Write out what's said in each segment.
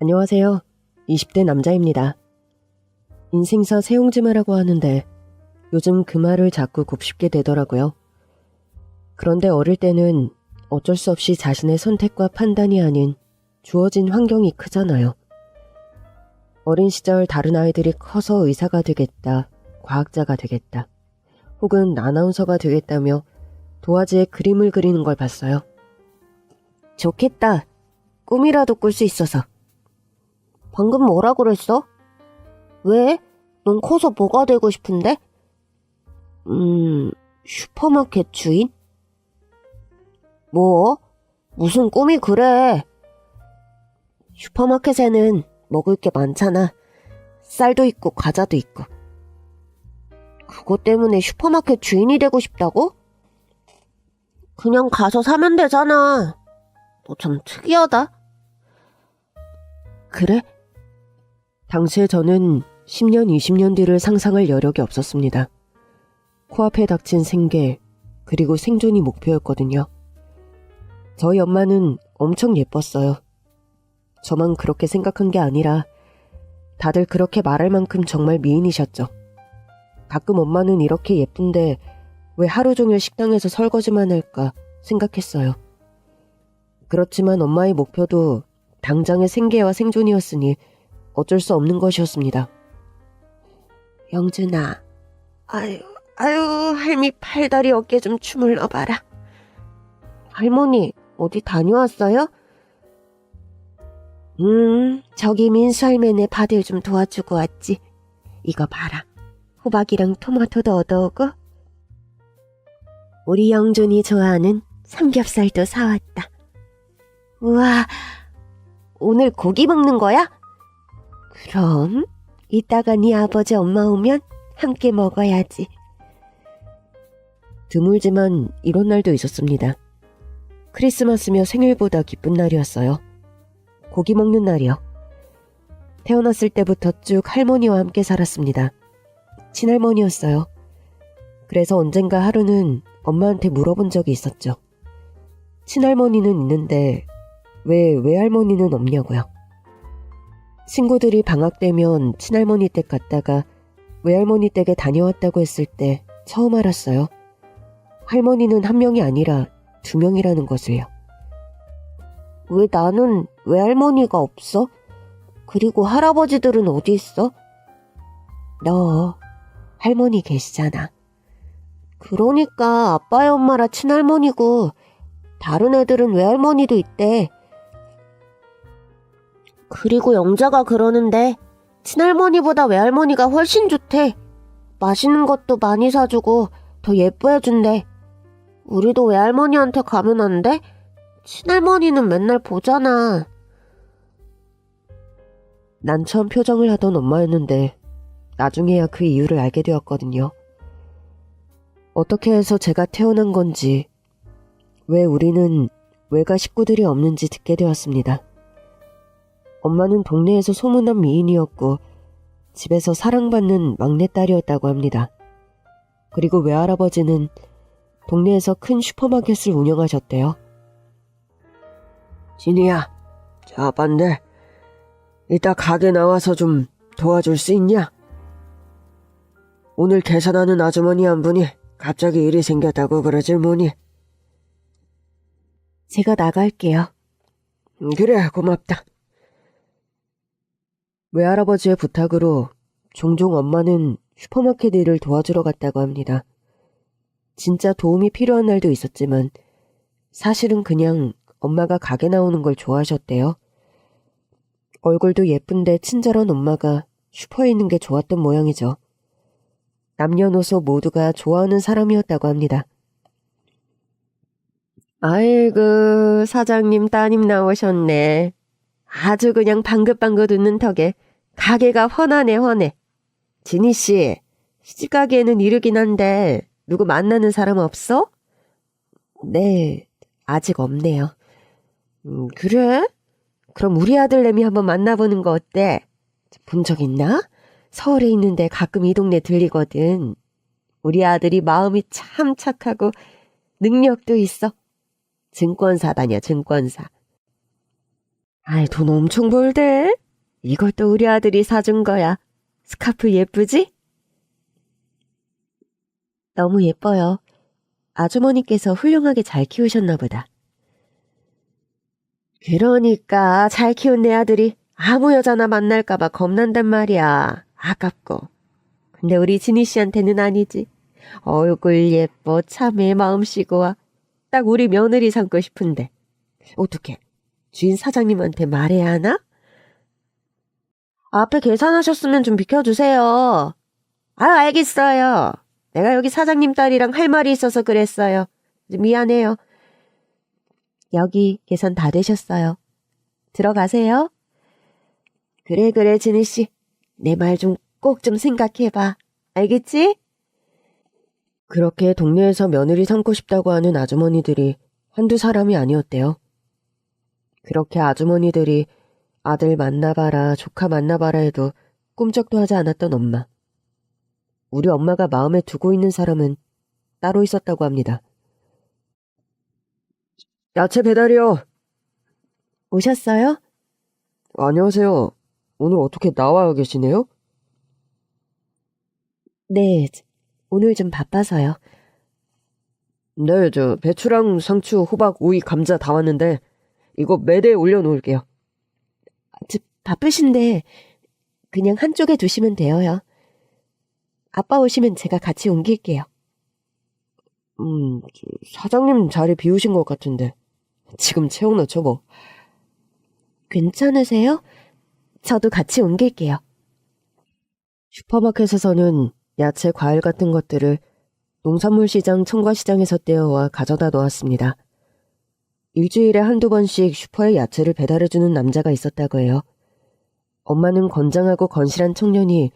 안녕하세요. 20대 남자입니다. 인생사 세옹지마라고 하는데 요즘 그 말을 자꾸 곱씹게 되더라고요. 그런데 어릴 때는 어쩔 수 없이 자신의 선택과 판단이 아닌 주어진 환경이 크잖아요. 어린 시절 다른 아이들이 커서 의사가 되겠다, 과학자가 되겠다, 혹은 아나운서가 되겠다며 도화지에 그림을 그리는 걸 봤어요. 좋겠다. 꿈이라도 꿀 수 있어서. 방금 뭐라 그랬어? 왜? 넌 커서 뭐가 되고 싶은데? 슈퍼마켓 주인? 뭐? 무슨 꿈이 그래? 슈퍼마켓에는 먹을 게 많잖아. 쌀도 있고 과자도 있고. 그것 때문에 슈퍼마켓 주인이 되고 싶다고? 그냥 가서 사면 되잖아. 너 참 특이하다. 그래? 당시에 저는 10년, 20년 뒤를 상상할 여력이 없었습니다. 코앞에 닥친 생계, 그리고 생존이 목표였거든요. 저희 엄마는 엄청 예뻤어요. 저만 그렇게 생각한 게 아니라 다들 그렇게 말할 만큼 정말 미인이셨죠. 가끔 엄마는 이렇게 예쁜데 왜 하루 종일 식당에서 설거지만 할까 생각했어요. 그렇지만 엄마의 목표도 당장의 생계와 생존이었으니 어쩔 수 없는 것이었습니다. 영준아, 아유, 할미 팔다리 어깨 좀 주물러 봐라. 할머니, 어디 다녀왔어요? 저기 민수 할매네 밭을 좀 도와주고 왔지. 이거 봐라. 호박이랑 토마토도 얻어오고. 우리 영준이 좋아하는 삼겹살도 사왔다. 우와, 오늘 고기 먹는 거야? 그럼 이따가 네 아버지 엄마 오면 함께 먹어야지. 드물지만 이런 날도 있었습니다. 크리스마스며 생일보다 기쁜 날이었어요. 고기 먹는 날이요. 태어났을 때부터 쭉 할머니와 함께 살았습니다. 친할머니였어요. 그래서 언젠가 하루는 엄마한테 물어본 적이 있었죠. 친할머니는 있는데 왜 외할머니는 없냐고요. 친구들이 방학 되면 친할머니 댁 갔다가 외할머니 댁에 다녀왔다고 했을 때 처음 알았어요. 할머니는 한 명이 아니라 2명이라는 것을요. 왜 나는 외할머니가 없어? 그리고 할아버지들은 어디 있어? 너 할머니 계시잖아. 그러니까 아빠의 엄마라 친할머니고 다른 애들은 외할머니도 있대. 그리고 영자가 그러는데 친할머니보다 외할머니가 훨씬 좋대. 맛있는 것도 많이 사주고 더 예뻐해준대. 우리도 외할머니한테 가면 안 돼? 친할머니는 맨날 보잖아. 난처한 표정을 하던 엄마였는데 나중에야 그 이유를 알게 되었거든요. 어떻게 해서 제가 태어난 건지, 왜 우리는 외가 식구들이 없는지 듣게 되었습니다. 엄마는 동네에서 소문난 미인이었고 집에서 사랑받는 막내딸이었다고 합니다. 그리고 외할아버지는 동네에서 큰 슈퍼마켓을 운영하셨대요. 진이야, 저 아빤데 이따 가게 나와서 좀 도와줄 수 있냐? 오늘 계산하는 아주머니 한 분이 갑자기 일이 생겼다고 그러질 뭐니? 제가 나갈게요. 그래, 고맙다. 외할아버지의 부탁으로 종종 엄마는 슈퍼마켓 일을 도와주러 갔다고 합니다. 진짜 도움이 필요한 날도 있었지만 사실은 그냥 엄마가 가게 나오는 걸 좋아하셨대요. 얼굴도 예쁜데 친절한 엄마가 슈퍼에 있는 게 좋았던 모양이죠. 남녀노소 모두가 좋아하는 사람이었다고 합니다. 아이고, 사장님 따님 나오셨네. 아주 그냥 방긋방긋 웃는 턱에 가게가 훤하네, 훤해. 진희씨, 시집가기에는 이르긴 한데 누구 만나는 사람 없어? 네, 아직 없네요. 그래? 그럼 우리 아들내미 한번 만나보는 거 어때? 본 적 있나? 서울에 있는데 가끔 이 동네 들리거든. 우리 아들이 마음이 참 착하고 능력도 있어. 증권사 다녀, 증권사. 아이, 돈 엄청 벌대. 이것도 우리 아들이 사준 거야. 스카프 예쁘지? 너무 예뻐요. 아주머니께서 훌륭하게 잘 키우셨나 보다. 그러니까 잘 키운 내 아들이 아무 여자나 만날까봐 겁난단 말이야. 아깝고. 근데 우리 진희 씨한테는 아니지. 얼굴 예뻐, 참해, 마음씨고 와. 딱 우리 며느리 삼고 싶은데. 어떡해? 주인 사장님한테 말해야 하나? 앞에 계산하셨으면 좀 비켜주세요. 알겠어요. 내가 여기 사장님 딸이랑 할 말이 있어서 그랬어요. 미안해요. 여기 계산 다 되셨어요. 들어가세요. 그래, 진희 씨. 내 말 좀 꼭 좀 생각해봐. 알겠지? 그렇게 동네에서 며느리 삼고 싶다고 하는 아주머니들이 한두 사람이 아니었대요. 그렇게 아주머니들이 아들 만나봐라, 조카 만나봐라 해도 꿈쩍도 하지 않았던 엄마. 우리 엄마가 마음에 두고 있는 사람은 따로 있었다고 합니다. 야채 배달이요. 오셨어요? 안녕하세요. 오늘 어떻게 나와 계시네요? 네, 오늘 좀 바빠서요. 네, 배추랑 상추, 호박, 오이, 감자 다 왔는데 이거 매대에 올려놓을게요. 바쁘신데 그냥 한쪽에 두시면 돼요. 아빠 오시면 제가 같이 옮길게요. 사장님 자리 비우신 것 같은데 지금 채워놓죠 뭐. 괜찮으세요? 저도 같이 옮길게요. 슈퍼마켓에서는 야채, 과일 같은 것들을 농산물 시장, 청과시장에서 떼어와 가져다 놓았습니다. 일주일에 한두 번씩 슈퍼에 야채를 배달해주는 남자가 있었다고 해요. 엄마는 건장하고 건실한 청년이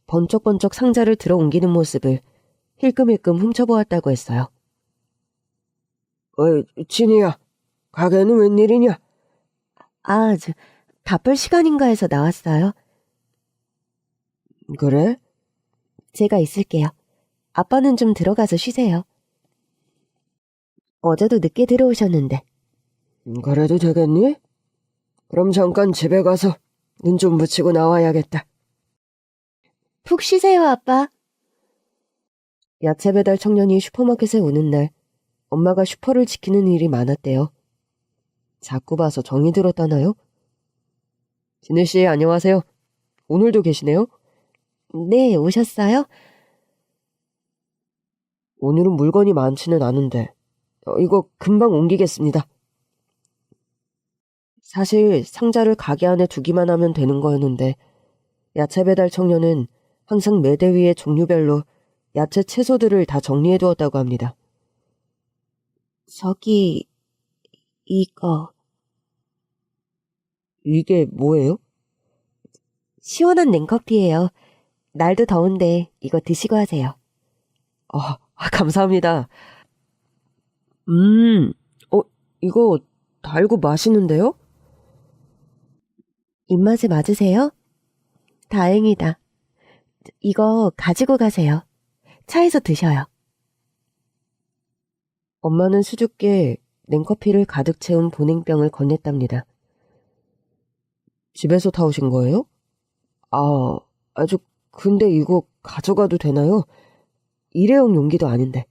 번쩍번쩍 상자를 들어 옮기는 모습을 힐끔힐끔 훔쳐보았다고 했어요. 진이야. 가게는 웬일이냐? 바쁠 시간인가 해서 나왔어요. 그래? 제가 있을게요. 아빠는 좀 들어가서 쉬세요. 어제도 늦게 들어오셨는데. 그래도 되겠니? 그럼 잠깐 집에 가서 눈 좀 붙이고 나와야겠다. 푹 쉬세요, 아빠. 야채 배달 청년이 슈퍼마켓에 오는 날 엄마가 슈퍼를 지키는 일이 많았대요. 자꾸 봐서 정이 들었다나요? 진우 씨, 안녕하세요. 오늘도 계시네요? 네, 오셨어요? 오늘은 물건이 많지는 않은데 이거 금방 옮기겠습니다. 사실 상자를 가게 안에 두기만 하면 되는 거였는데 야채 배달 청년은 항상 매대 위에 종류별로 야채 채소들을 다 정리해 두었다고 합니다. 저기 이게 뭐예요? 시원한 냉커피예요. 날도 더운데 이거 드시고 하세요. 감사합니다. 이거 달고 맛있는데요? 입맛에 맞으세요? 다행이다. 이거 가지고 가세요. 차에서 드셔요. 엄마는 수줍게 냉커피를 가득 채운 보냉병을 건넸답니다. 집에서 타오신 거예요? 근데 이거 가져가도 되나요? 일회용 용기도 아닌데.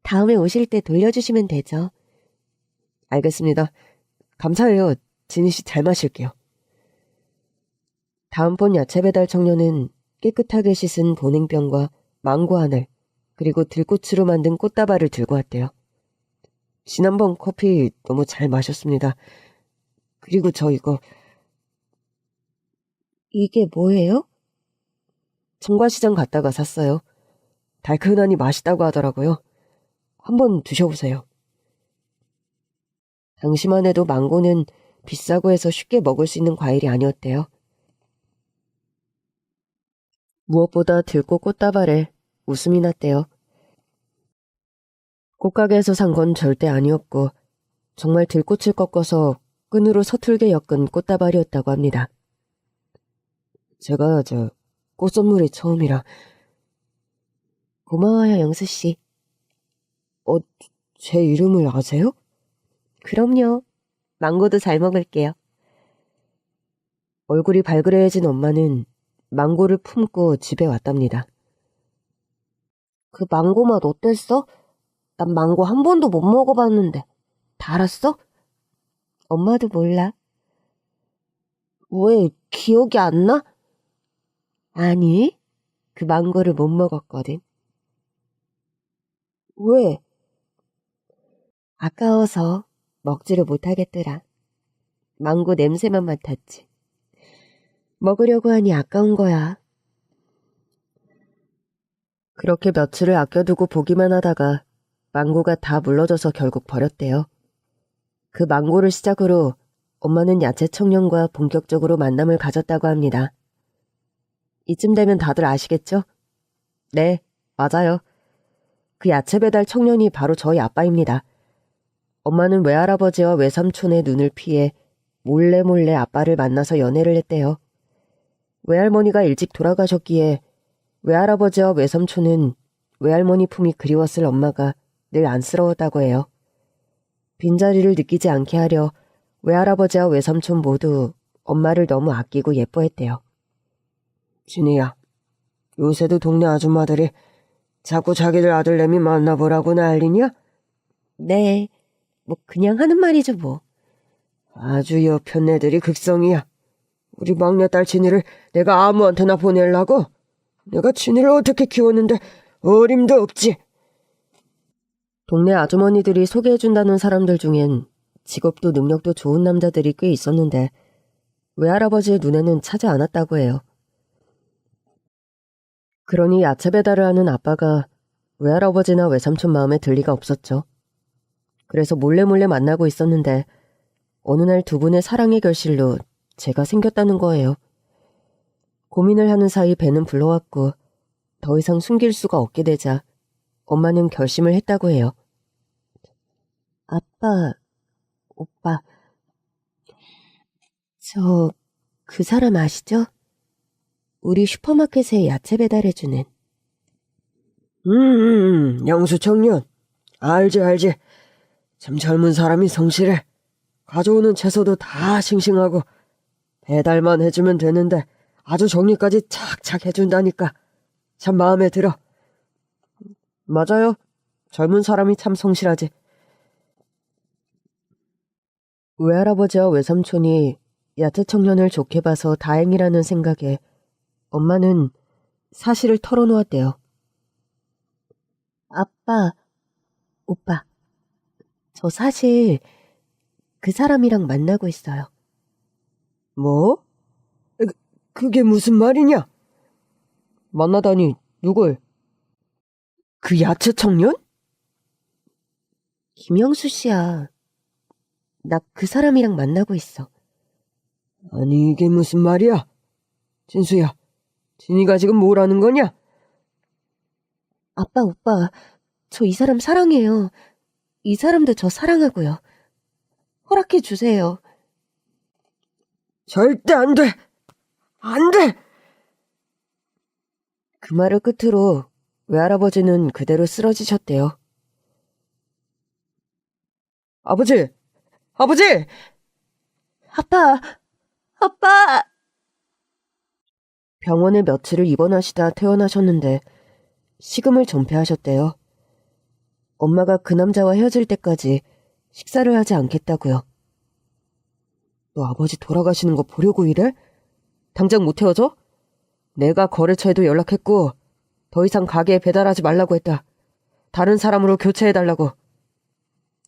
다음에 오실 때 돌려주시면 되죠. 알겠습니다. 감사해요. 진희 씨 잘 마실게요. 다음번 야채 배달 청년은 깨끗하게 씻은 보냉병과 망고 한 알, 그리고 들꽃으로 만든 꽃다발을 들고 왔대요. 지난번 커피 너무 잘 마셨습니다. 그리고 저 이게 뭐예요? 청과시장 갔다가 샀어요. 달큰하니 맛있다고 하더라고요. 한번 드셔보세요. 당시만 해도 망고는 비싸고 해서 쉽게 먹을 수 있는 과일이 아니었대요. 무엇보다 들꽃 꽃다발에 웃음이 났대요. 꽃가게에서 산 건 절대 아니었고 정말 들꽃을 꺾어서 끈으로 서툴게 엮은 꽃다발이었다고 합니다. 제가 꽃 선물이 처음이라. 고마워요, 영수씨. 제 이름을 아세요? 그럼요. 망고도 잘 먹을게요. 얼굴이 발그레해진 엄마는 망고를 품고 집에 왔답니다. 그 망고 맛 어땠어? 난 망고 한 번도 못 먹어봤는데. 달았어? 엄마도 몰라. 왜, 기억이 안 나? 아니, 그 망고를 못 먹었거든. 왜? 아까워서 먹지를 못하겠더라. 망고 냄새만 맡았지. 먹으려고 하니 아까운 거야. 그렇게 며칠을 아껴두고 보기만 하다가 망고가 다 물러져서 결국 버렸대요. 그 망고를 시작으로 엄마는 야채 청년과 본격적으로 만남을 가졌다고 합니다. 이쯤 되면 다들 아시겠죠? 네, 맞아요. 그 야채 배달 청년이 바로 저희 아빠입니다. 엄마는 외할아버지와 외삼촌의 눈을 피해 몰래 아빠를 만나서 연애를 했대요. 외할머니가 일찍 돌아가셨기에 외할아버지와 외삼촌은 외할머니 품이 그리웠을 엄마가 늘 안쓰러웠다고 해요. 빈자리를 느끼지 않게 하려 외할아버지와 외삼촌 모두 엄마를 너무 아끼고 예뻐했대요. 진이야, 요새도 동네 아줌마들이 자꾸 자기들 아들내미 만나보라고 난리냐? 네, 뭐 그냥 하는 말이죠 뭐. 아주 여편 애들이 극성이야. 우리 막내딸 진이를 내가 아무한테나 보내려고? 내가 진이를 어떻게 키웠는데 어림도 없지. 동네 아주머니들이 소개해준다는 사람들 중엔 직업도 능력도 좋은 남자들이 꽤 있었는데 외할아버지의 눈에는 차지 않았다고 해요. 그러니 야채 배달을 하는 아빠가 외할아버지나 외삼촌 마음에 들 리가 없었죠. 그래서 몰래 만나고 있었는데 어느 날 두 분의 사랑의 결실로 제가 생겼다는 거예요. 고민을 하는 사이 배는 불러왔고 더 이상 숨길 수가 없게 되자 엄마는 결심을 했다고 해요. 아빠, 오빠, 저 그 사람 아시죠? 우리 슈퍼마켓에 야채 배달해주는. 영수 청년. 알지. 참 젊은 사람이 성실해. 가져오는 채소도 다 싱싱하고 배달만 해주면 되는데 아주 정리까지 착착 해준다니까. 참 마음에 들어. 맞아요. 젊은 사람이 참 성실하지. 외할아버지와 외삼촌이 야채 청년을 좋게 봐서 다행이라는 생각에 엄마는 사실을 털어놓았대요. 아빠, 오빠, 저 사실 그 사람이랑 만나고 있어요. 뭐? 그게 무슨 말이냐? 만나다니 누굴? 그 야채 청년? 김영수 씨야. 나 그 사람이랑 만나고 있어. 아니 이게 무슨 말이야? 진수야, 진이가 지금 뭐라는 거냐? 아빠, 오빠, 저 이 사람 사랑해요. 이 사람도 저 사랑하고요. 허락해 주세요. 절대 안 돼! 안 돼! 그 말을 끝으로 외할아버지는 그대로 쓰러지셨대요. 아버지! 아빠! 병원에 며칠을 입원하시다 퇴원하셨는데 식음을 전폐하셨대요. 엄마가 그 남자와 헤어질 때까지 식사를 하지 않겠다고요. 너 아버지 돌아가시는 거 보려고 이래? 당장 못 헤어져? 내가 거래처에도 연락했고 더 이상 가게에 배달하지 말라고 했다. 다른 사람으로 교체해달라고.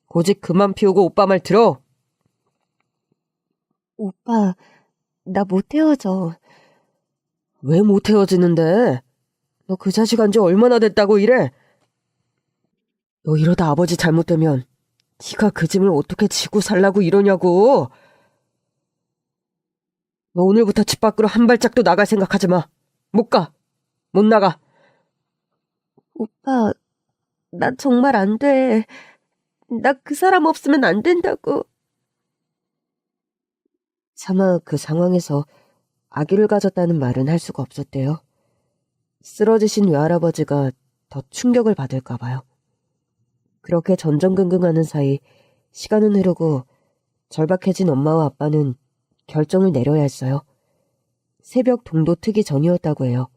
고집 그만 피우고 오빠 말 들어. 오빠, 나 못 헤어져. 왜 못 헤어지는데? 너 그 자식 한 지 얼마나 됐다고 이래? 너 이러다 아버지 잘못되면 네가 그 짐을 어떻게 지고 살라고 이러냐고. 너 오늘부터 집 밖으로 한 발짝도 나갈 생각하지 마. 못 가. 못 나가. 오빠, 나 정말 안 돼. 나 그 사람 없으면 안 된다고. 차마 그 상황에서 아기를 가졌다는 말은 할 수가 없었대요. 쓰러지신 외할아버지가 더 충격을 받을까 봐요. 그렇게 전전긍긍하는 사이 시간은 흐르고 절박해진 엄마와 아빠는 결정을 내려야 했어요. 새벽 동도 트기 전이었다고 해요.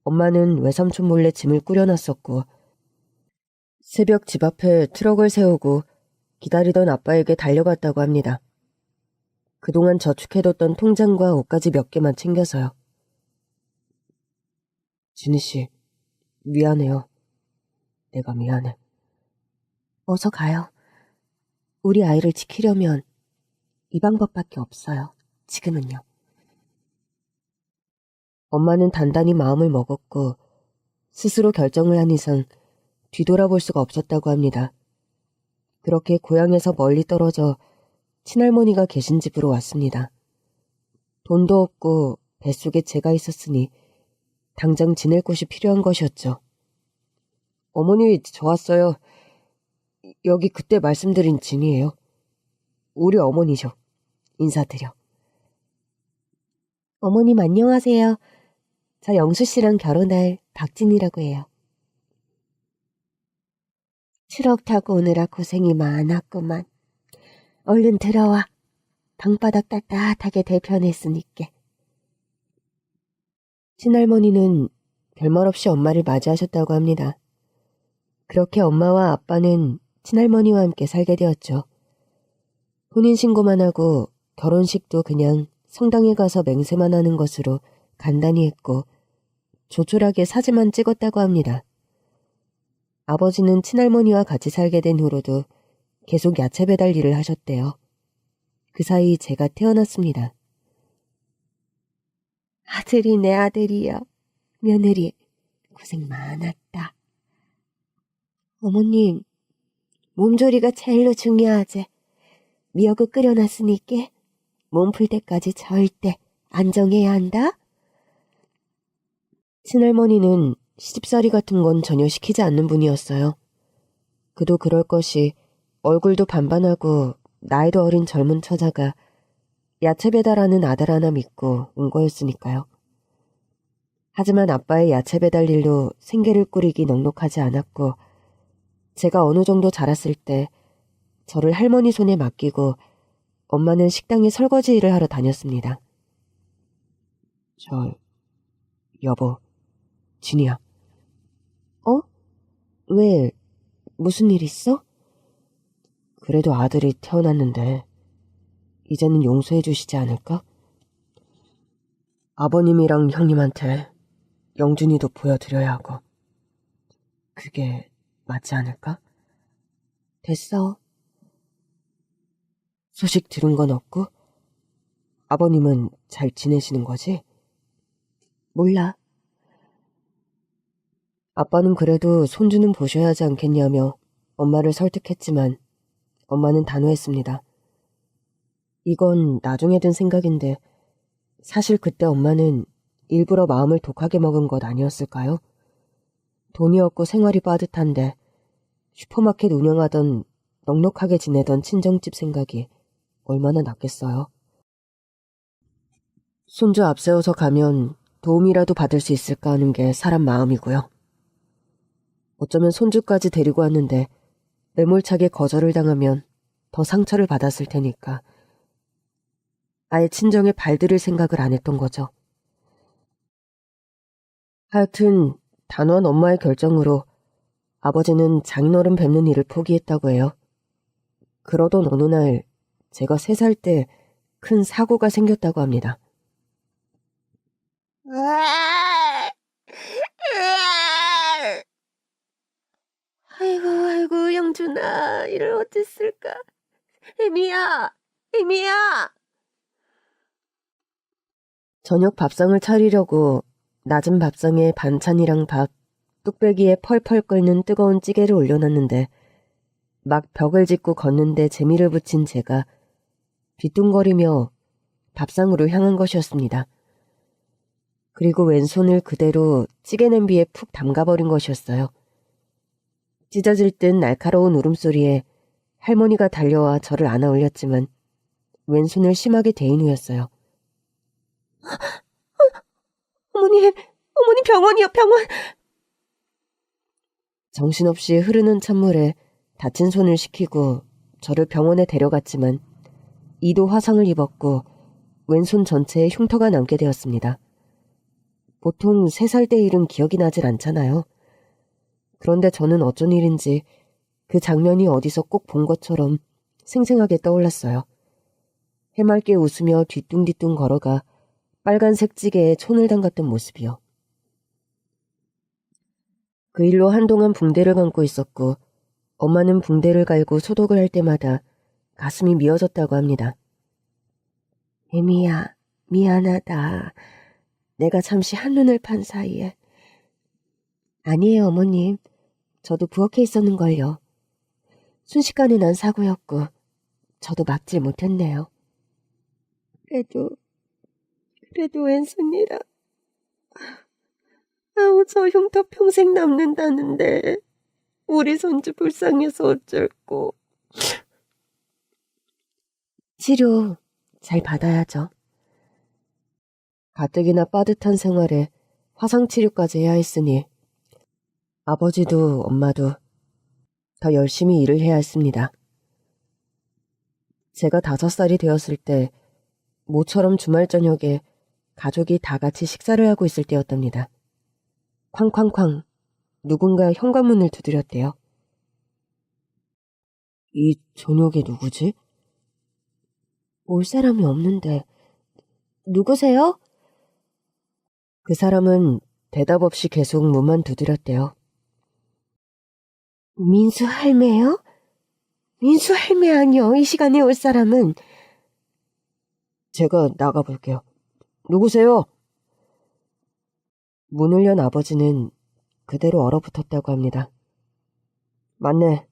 엄마는 외삼촌 몰래 짐을 꾸려놨었고 새벽 집 앞에 트럭을 세우고 기다리던 아빠에게 달려갔다고 합니다. 그동안 저축해뒀던 통장과 옷까지 몇 개만 챙겨서요. 진희 씨, 미안해요. 내가 미안해. 어서 가요. 우리 아이를 지키려면 이 방법밖에 없어요. 지금은요. 엄마는 단단히 마음을 먹었고 스스로 결정을 한 이상 뒤돌아볼 수가 없었다고 합니다. 그렇게 고향에서 멀리 떨어져 친할머니가 계신 집으로 왔습니다. 돈도 없고 뱃속에 제가 있었으니 당장 지낼 곳이 필요한 것이었죠. 어머니, 저 왔어요. 여기 그때 말씀드린 진이에요. 우리 어머니죠. 인사드려. 어머님 안녕하세요. 저 영수 씨랑 결혼할 박진이라고 해요. 트럭 타고 오느라 고생이 많았구만. 얼른 들어와. 방바닥 따뜻하게 대편했으니까. 친할머니는 별말 없이 엄마를 맞이하셨다고 합니다. 그렇게 엄마와 아빠는 친할머니와 함께 살게 되었죠. 혼인신고만 하고 결혼식도 그냥 성당에 가서 맹세만 하는 것으로 간단히 했고 조촐하게 사진만 찍었다고 합니다. 아버지는 친할머니와 같이 살게 된 후로도 계속 야채 배달 일을 하셨대요. 그 사이 제가 태어났습니다. 아들이 내 아들이여. 며느리 고생 많았다. 어머님, 몸조리가 제일로 중요하지. 미역을 끓여놨으니까 몸 풀 때까지 절대 안정해야 한다. 친할머니는 시집살이 같은 건 전혀 시키지 않는 분이었어요. 그도 그럴 것이 얼굴도 반반하고 나이도 어린 젊은 처자가 야채 배달하는 아들 하나 믿고 온 거였으니까요. 하지만 아빠의 야채 배달 일로 생계를 꾸리기 넉넉하지 않았고 제가 어느 정도 자랐을 때 저를 할머니 손에 맡기고 엄마는 식당에 설거지 일을 하러 다녔습니다. 여보, 진이야. 어? 왜? 무슨 일 있어? 그래도 아들이 태어났는데 이제는 용서해 주시지 않을까? 아버님이랑 형님한테 영준이도 보여드려야 하고 그게 맞지 않을까? 됐어. 소식 들은 건 없고? 아버님은 잘 지내시는 거지? 몰라. 아빠는 그래도 손주는 보셔야 하지 않겠냐며 엄마를 설득했지만 엄마는 단호했습니다. 이건 나중에 든 생각인데 사실 그때 엄마는 일부러 마음을 독하게 먹은 것 아니었을까요? 돈이 없고 생활이 빠듯한데 슈퍼마켓 운영하던 넉넉하게 지내던 친정집 생각이 얼마나 낫겠어요? 손주 앞세워서 가면 도움이라도 받을 수 있을까 하는 게 사람 마음이고요. 어쩌면 손주까지 데리고 왔는데 매몰차게 거절을 당하면 더 상처를 받았을 테니까 아예 친정에 발들일 생각을 안 했던 거죠. 하여튼 단호한 엄마의 결정으로 아버지는 장인어른 뵙는 일을 포기했다고 해요. 그러던 어느 날 제가 3살 때 큰 사고가 생겼다고 합니다. 아이고 영준아, 이를 어쨌을까. 애미야. 저녁 밥상을 차리려고 낮은 밥상에 반찬이랑 밥, 뚝배기에 펄펄 끓는 뜨거운 찌개를 올려놨는데 막 벽을 짚고 걷는데 재미를 붙인 제가 뒤뚱거리며 밥상으로 향한 것이었습니다. 그리고 왼손을 그대로 찌개 냄비에 푹 담가버린 것이었어요. 찢어질 듯 날카로운 울음소리에 할머니가 달려와 저를 안아 올렸지만 왼손을 심하게 데인 후였어요. 어머니 병원이요, 병원. 정신없이 흐르는 찬물에 다친 손을 식히고 저를 병원에 데려갔지만 2도 화상을 입었고 왼손 전체에 흉터가 남게 되었습니다. 보통 3살 때 일은 기억이 나질 않잖아요. 그런데 저는 어쩐 일인지 그 장면이 어디서 꼭 본 것처럼 생생하게 떠올랐어요. 해맑게 웃으며 뒤뚱뒤뚱 걸어가 빨간색 찌개에 손을 담갔던 모습이요. 그 일로 한동안 붕대를 감고 있었고 엄마는 붕대를 갈고 소독을 할 때마다 가슴이 미어졌다고 합니다. 애미야, 미안하다. 내가 잠시 한눈을 판 사이에. 아니에요, 어머님. 저도 부엌에 있었는걸요. 순식간에 난 사고였고 저도 막질 못했네요. 그래도 왼손이라. 아우, 저 흉터 평생 남는다는데 우리 손주 불쌍해서 어쩔꼬. 치료 잘 받아야죠. 가뜩이나 빠듯한 생활에 화상치료까지 해야 했으니 아버지도 엄마도 더 열심히 일을 해야 했습니다. 제가 5살이 되었을 때 모처럼 주말 저녁에 가족이 다 같이 식사를 하고 있을 때였답니다. 쾅쾅쾅 누군가 현관문을 두드렸대요. 이 저녁에 누구지? 올 사람이 없는데. 누구세요? 그 사람은 대답 없이 계속 문만 두드렸대요. 민수 할매요? 민수 할매 아니요. 이 시간에 올 사람은. 제가 나가볼게요. 누구세요? 문을 연 아버지는 그대로 얼어붙었다고 합니다. 맞네.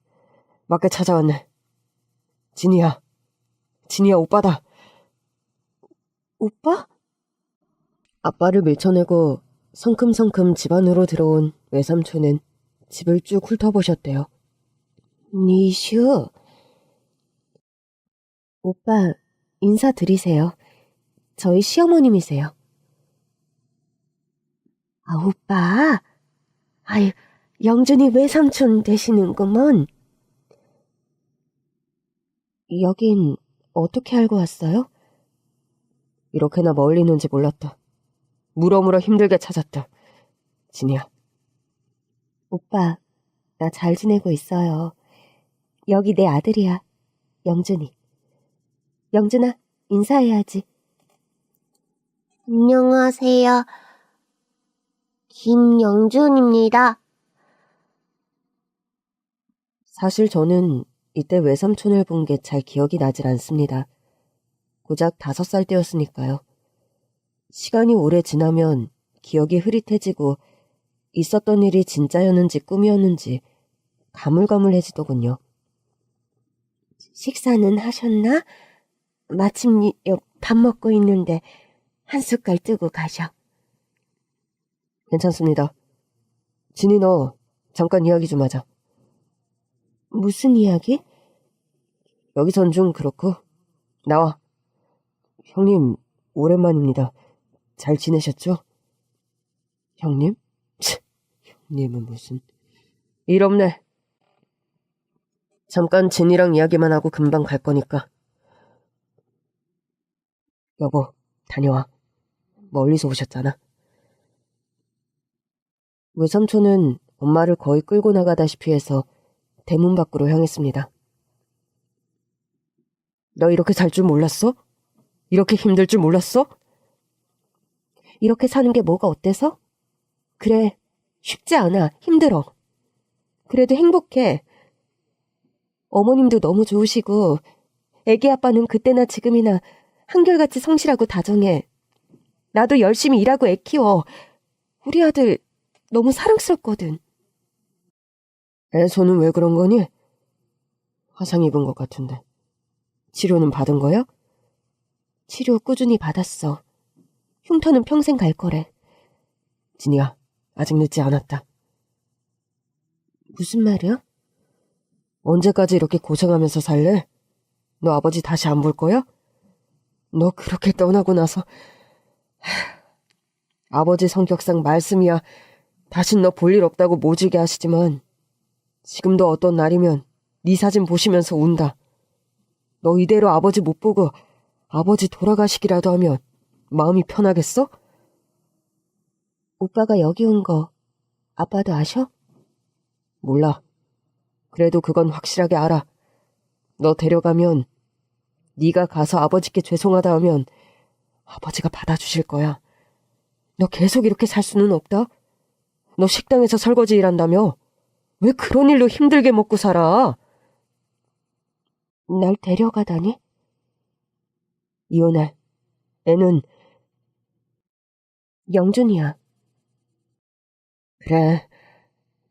맞게 찾아왔네. 진이야 오빠다. 오빠? 아빠를 밀쳐내고 성큼성큼 집 안으로 들어온 외삼촌은 집을 쭉 훑어보셨대요. 니슈. 오빠, 인사드리세요. 저희 시어머님이세요. 아, 오빠. 아유, 영준이 외삼촌 되시는구먼. 여긴 어떻게 알고 왔어요? 이렇게나 멀리 있는지 몰랐다. 물어물어 힘들게 찾았다. 진이야. 오빠, 나 잘 지내고 있어요. 여기 내 아들이야. 영준이. 영준아, 인사해야지. 안녕하세요. 김영준입니다. 사실 저는 이때 외삼촌을 본 게 잘 기억이 나질 않습니다. 고작 5살 때였으니까요. 시간이 오래 지나면 기억이 흐릿해지고 있었던 일이 진짜였는지 꿈이었는지 가물가물해지더군요. 식사는 하셨나? 마침 밥 먹고 있는데 한 숟갈 뜨고 가셔. 괜찮습니다. 진이 너 잠깐 이야기 좀 하자. 무슨 이야기? 여기선 좀 그렇고 나와. 형님 오랜만입니다. 잘 지내셨죠? 형님? 형님은 무슨... 일 없네. 잠깐 진이랑 이야기만 하고 금방 갈 거니까. 여보, 다녀와. 멀리서 오셨잖아. 외삼촌은 엄마를 거의 끌고 나가다시피 해서 대문 밖으로 향했습니다. 너 이렇게 살 줄 몰랐어? 이렇게 힘들 줄 몰랐어? 이렇게 사는 게 뭐가 어때서? 그래, 쉽지 않아. 힘들어. 그래도 행복해. 어머님도 너무 좋으시고 애기 아빠는 그때나 지금이나 한결같이 성실하고 다정해. 나도 열심히 일하고 애 키워. 우리 아들 너무 사랑스럽거든. 애 손은 왜 그런 거니? 화상 입은 것 같은데. 치료는 받은 거야? 치료 꾸준히 받았어. 흉터는 평생 갈 거래. 진이야, 아직 늦지 않았다. 무슨 말이야? 언제까지 이렇게 고생하면서 살래? 너 아버지 다시 안 볼 거야? 너 그렇게 떠나고 나서 아버지 성격상 말씀이야 다신 너 볼 일 없다고 모질게 하시지만 지금도 어떤 날이면 네 사진 보시면서 운다. 너 이대로 아버지 못 보고 아버지 돌아가시기라도 하면 마음이 편하겠어? 오빠가 여기 온 거 아빠도 아셔? 몰라. 그래도 그건 확실하게 알아. 너 데려가면 네가 가서 아버지께 죄송하다 하면 아버지가 받아주실 거야. 너 계속 이렇게 살 수는 없다. 너 식당에서 설거지 일한다며? 왜 그런 일로 힘들게 먹고 살아? 날 데려가다니? 이혼할. 애는 영준이야. 그래.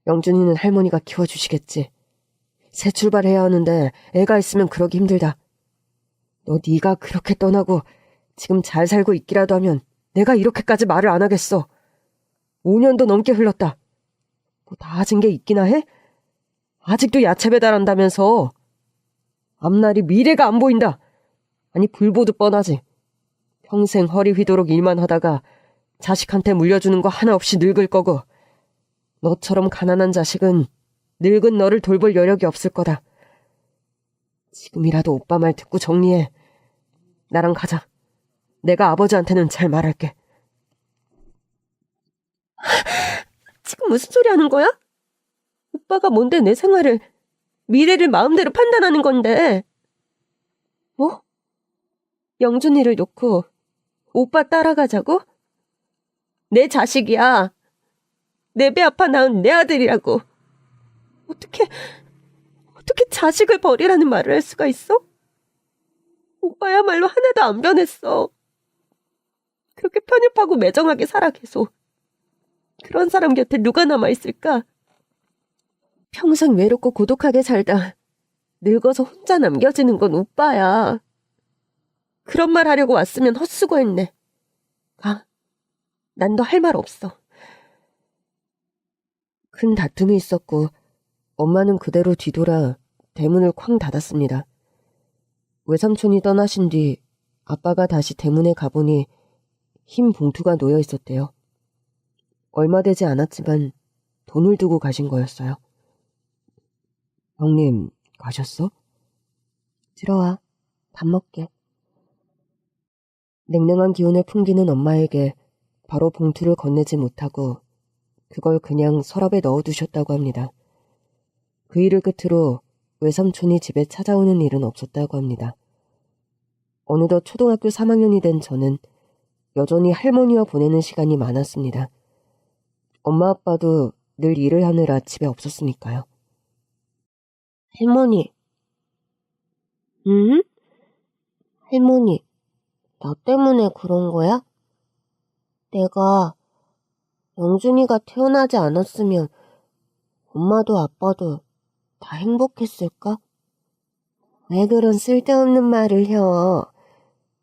영준이는 할머니가 키워주시겠지. 새 출발해야 하는데 애가 있으면 그러기 힘들다. 너 네가 그렇게 떠나고 지금 잘 살고 있기라도 하면 내가 이렇게까지 말을 안 하겠어. 5년도 넘게 흘렀다. 뭐 나아진 게 있기나 해? 아직도 야채 배달한다면서. 앞날이 미래가 안 보인다. 아니 불보듯 뻔하지. 평생 허리 휘도록 일만 하다가 자식한테 물려주는 거 하나 없이 늙을 거고 너처럼 가난한 자식은 늙은 너를 돌볼 여력이 없을 거다. 지금이라도 오빠 말 듣고 정리해. 나랑 가자. 내가 아버지한테는 잘 말할게. 지금 무슨 소리 하는 거야? 오빠가 뭔데 내 생활을, 미래를 마음대로 판단하는 건데. 뭐? 영준이를 놓고 오빠 따라가자고? 내 자식이야. 내 배 아파 낳은 내 아들이라고. 어떻게 자식을 버리라는 말을 할 수가 있어? 오빠야말로 하나도 안 변했어. 그렇게 편협하고 매정하게 살아 계속. 그런 사람 곁에 누가 남아있을까? 평생 외롭고 고독하게 살다 늙어서 혼자 남겨지는 건 오빠야. 그런 말 하려고 왔으면 헛수고했네. 가. 난 더 할 말 없어. 큰 다툼이 있었고 엄마는 그대로 뒤돌아 대문을 쾅 닫았습니다. 외삼촌이 떠나신 뒤 아빠가 다시 대문에 가보니 흰 봉투가 놓여 있었대요. 얼마 되지 않았지만 돈을 두고 가신 거였어요. 형님, 가셨어? 들어와. 밥 먹게. 냉랭한 기운을 풍기는 엄마에게 바로 봉투를 건네지 못하고 그걸 그냥 서랍에 넣어두셨다고 합니다. 그 일을 끝으로 외삼촌이 집에 찾아오는 일은 없었다고 합니다. 어느덧 초등학교 3학년이 된 저는 여전히 할머니와 보내는 시간이 많았습니다. 엄마 아빠도 늘 일을 하느라 집에 없었으니까요. 할머니. 응? 할머니, 나 때문에 그런 거야? 내가 영준이가 태어나지 않았으면 엄마도 아빠도 다 행복했을까? 왜 그런 쓸데없는 말을 해?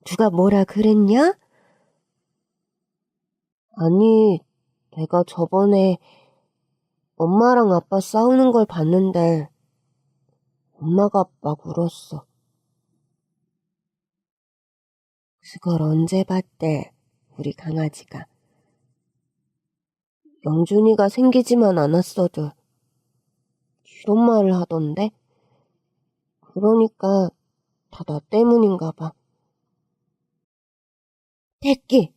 누가 뭐라 그랬냐? 아니, 내가 저번에 엄마랑 아빠 싸우는 걸 봤는데 엄마가 막 울었어. 그걸 언제 봤대, 우리 강아지가. 영준이가 생기지만 않았어도 이런 말을 하던데? 그러니까 다 나 때문인가 봐. 새끼!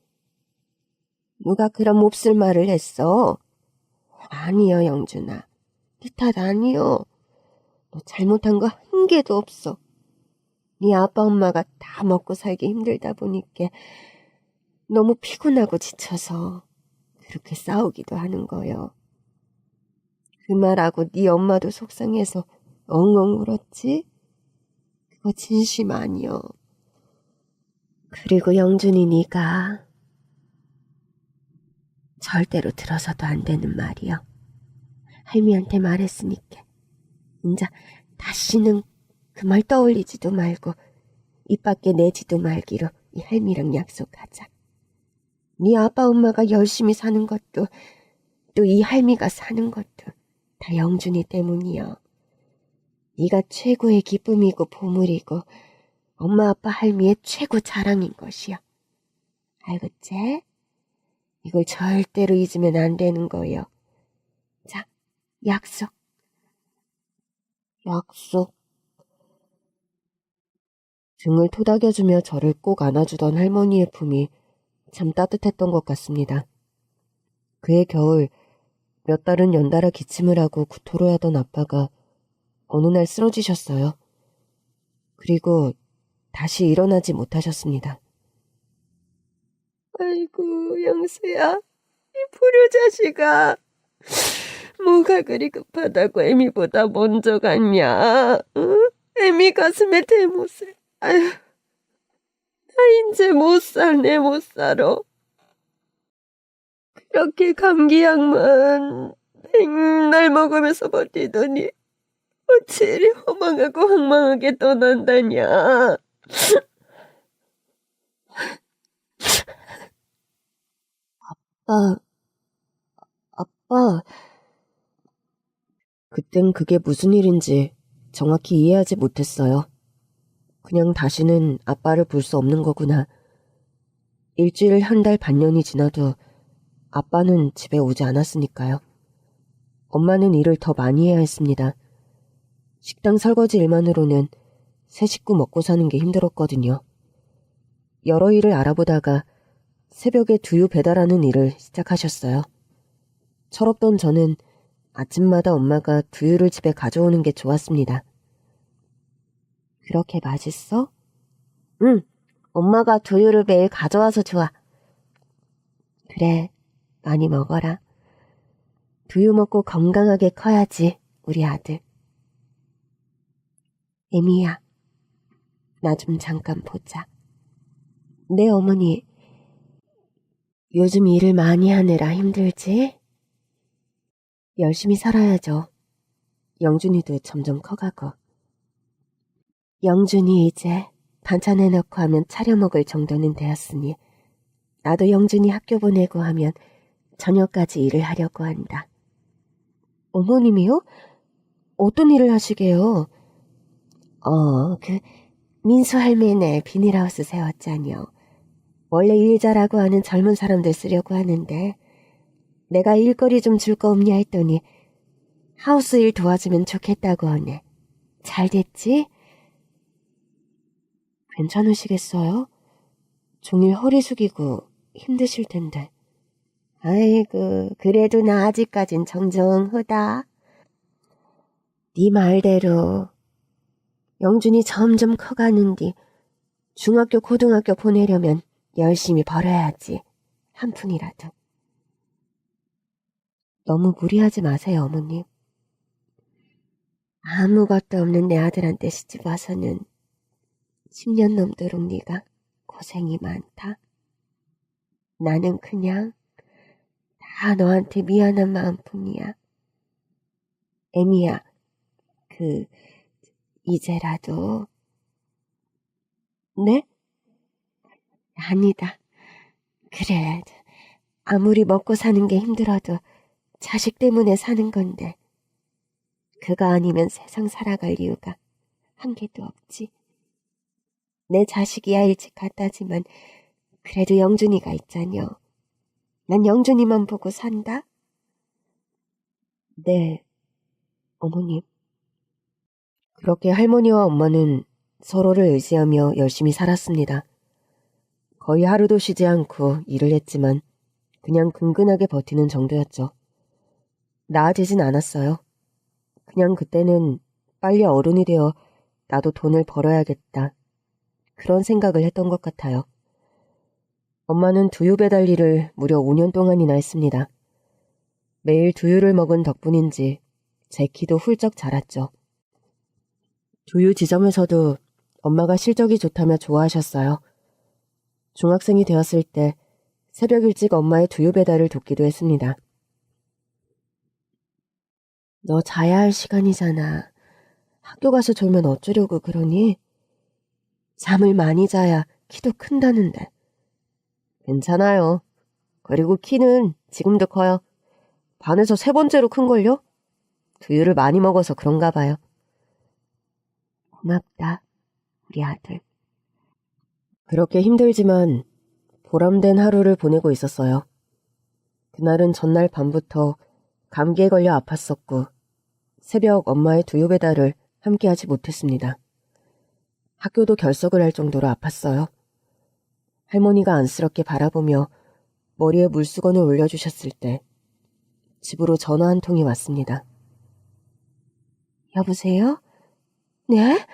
누가 그런 몹쓸 말을 했어? 아니요, 영준아. 네 탓 아니요. 너 잘못한 거 한 개도 없어. 네 아빠 엄마가 다 먹고 살기 힘들다 보니까 너무 피곤하고 지쳐서 그렇게 싸우기도 하는 거요. 그 말하고 네 엄마도 속상해서 엉엉 울었지? 그거 진심 아니요. 그리고 영준이 네가 절대로 들어서도 안 되는 말이요. 할미한테 말했으니까 인자 다시는 그 말 떠올리지도 말고 입 밖에 내지도 말기로 이 할미랑 약속하자. 네 아빠 엄마가 열심히 사는 것도 또 이 할미가 사는 것도 다 영준이 때문이요. 네가 최고의 기쁨이고 보물이고 엄마 아빠 할미의 최고 자랑인 것이요. 알겠지? 이걸 절대로 잊으면 안 되는 거요. 자, 약속. 약속. 등을 토닥여주며 저를 꼭 안아주던 할머니의 품이 참 따뜻했던 것 같습니다. 그해 겨울 몇 달은 연달아 기침을 하고 구토를 하던 아빠가 어느 날 쓰러지셨어요. 그리고 다시 일어나지 못하셨습니다. 아이고, 영수야. 이 불효자식아. 뭐가 그리 급하다고 애미보다 먼저 갔냐? 응? 애미 가슴에 대못을. 아휴, 나 이제 못 살네, 못 살아. 그렇게 감기약만 백날 먹으면서 버티더니 어찌 이리 허망하고 황망하게 떠난다냐. 아빠. 그땐 그게 무슨 일인지 정확히 이해하지 못했어요. 그냥 다시는 아빠를 볼 수 없는 거구나. 일주일, 한 달, 반년이 지나도 아빠는 집에 오지 않았으니까요. 엄마는 일을 더 많이 해야 했습니다. 식당 설거지 일만으로는 세 식구 먹고 사는 게 힘들었거든요. 여러 일을 알아보다가 새벽에 두유 배달하는 일을 시작하셨어요. 철없던 저는 아침마다 엄마가 두유를 집에 가져오는 게 좋았습니다. 그렇게 맛있어? 응, 엄마가 두유를 매일 가져와서 좋아. 그래, 많이 먹어라. 두유 먹고 건강하게 커야지, 우리 아들. 에미야, 나 좀 잠깐 보자. 네, 어머니. 요즘 일을 많이 하느라 힘들지? 열심히 살아야죠. 영준이도 점점 커가고. 영준이 이제 반찬 해놓고 하면 차려 먹을 정도는 되었으니 나도 영준이 학교 보내고 하면 저녁까지 일을 하려고 한다. 어머님이요? 어떤 일을 하시게요? 민수 할매네 비닐하우스 세웠잖여. 원래 일 잘하고 하는 젊은 사람들 쓰려고 하는데 내가 일거리 좀 줄 거 없냐 했더니 하우스 일 도와주면 좋겠다고 하네. 잘 됐지? 괜찮으시겠어요? 종일 허리 숙이고 힘드실 텐데. 아이고, 그래도 나 아직까진 정정하다. 네 말대로 영준이 점점 커가는디 중학교, 고등학교 보내려면 열심히 벌어야지. 한 푼이라도. 너무 무리하지 마세요, 어머님. 아무것도 없는 내 아들한테 시집 와서는 10년 넘도록 네가 고생이 많다. 나는 그냥 다 너한테 미안한 마음뿐이야. 에미야, 이제라도. 네? 아니다. 그래, 아무리 먹고 사는 게 힘들어도 자식 때문에 사는 건데 그거 아니면 세상 살아갈 이유가 한 개도 없지. 내 자식이야 일찍 갔다지만 그래도 영준이가 있잖여. 난 영준이만 보고 산다. 네, 어머님. 그렇게 할머니와 엄마는 서로를 의지하며 열심히 살았습니다. 거의 하루도 쉬지 않고 일을 했지만 그냥 근근하게 버티는 정도였죠. 나아지진 않았어요. 그냥 그때는 빨리 어른이 되어 나도 돈을 벌어야겠다. 그런 생각을 했던 것 같아요. 엄마는 두유 배달 일을 무려 5년 동안이나 했습니다. 매일 두유를 먹은 덕분인지 제 키도 훌쩍 자랐죠. 두유 지점에서도 엄마가 실적이 좋다며 좋아하셨어요. 중학생이 되었을 때 새벽 일찍 엄마의 두유 배달을 돕기도 했습니다. 너 자야 할 시간이잖아. 학교 가서 졸면 어쩌려고 그러니? 잠을 많이 자야 키도 큰다는데. 괜찮아요. 그리고 키는 지금도 커요. 반에서 3번째로 큰걸요? 두유를 많이 먹어서 그런가 봐요. 고맙다, 우리 아들. 그렇게 힘들지만 보람된 하루를 보내고 있었어요. 그날은 전날 밤부터 감기에 걸려 아팠었고 새벽 엄마의 두유 배달을 함께하지 못했습니다. 학교도 결석을 할 정도로 아팠어요. 할머니가 안쓰럽게 바라보며 머리에 물수건을 올려주셨을 때 집으로 전화 한 통이 왔습니다. 여보세요? 네?